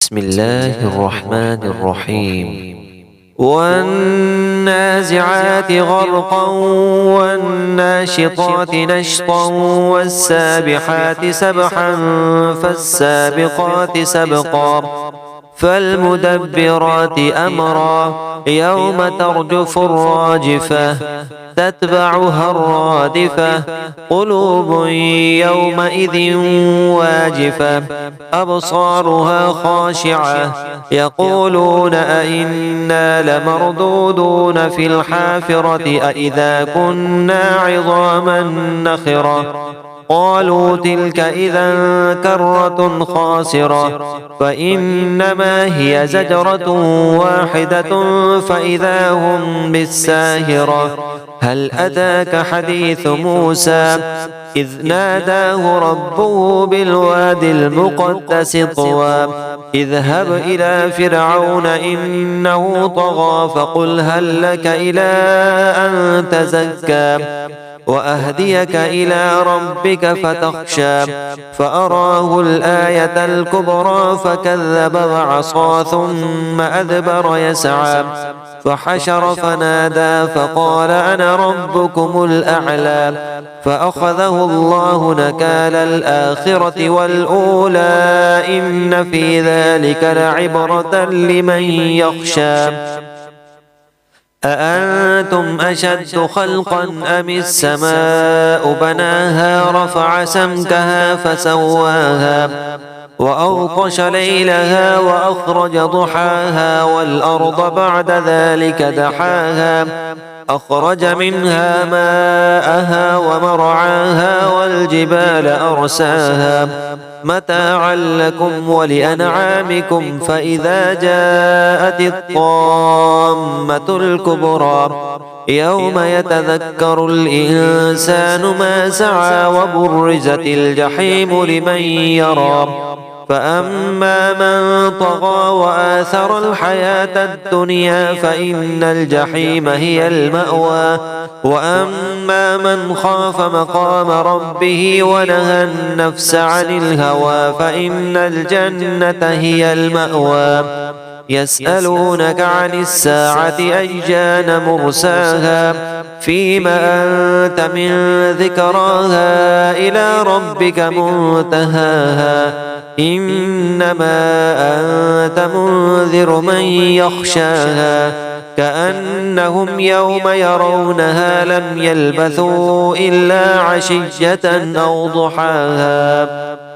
بسم الله الرحمن الرحيم. والنازعات غرقا والناشطات نشطا والسابحات سبحا فالسابقات سبقا فالمدبرات أمرا يوم ترجف الراجفة تتبعها الرادفة قلوب يومئذ واجفة أبصارها خاشعة يقولون أئنا لمردودون في الحافرة أئذا كنا عظاما نخرة قالوا تلك إذا كرة خاسرة فإنما هي زجرة واحدة فإذا هم بالساهرة هل أتاك حديث موسى إذ ناداه ربه بالوادي المقدس طوى اذهب إلى فرعون إنه طغى فقل هل لك إلى أن تزكى وأهديك إلى ربك فتخشى فأراه الآية الكبرى فكذب وعصى ثم أدبر يسعى فحشر فنادى فقال أنا ربكم الأعلى فأخذه الله نكال الآخرة والأولى إن في ذلك لعبرة لمن يخشى أأنتم أشد خلقا أم السماء بناها رفع سمكها فسواها وأغطش ليلها وأخرج ضحاها والأرض بعد ذلك دحاها أخرج منها ماءها ومرعاها والجبال أرساها متاعا لكم ولأنعامكم فإذا جاءت الطامة الكبرى يوم يتذكر الإنسان ما سعى وبرزت الجحيم لمن يرى فأما من طغى وآثر الحياة الدنيا فإن الجحيم هي المأوى وأما من خاف مقام ربه ونهى النفس عن الهوى فإن الجنة هي المأوى يسألونك عن الساعة أيان مرساها فيما أنت من ذكراها إلى ربك منتهاها إنما أنت منذر من يخشاها كأنهم يوم يرونها لم يلبثوا إلا عشية أو ضحاها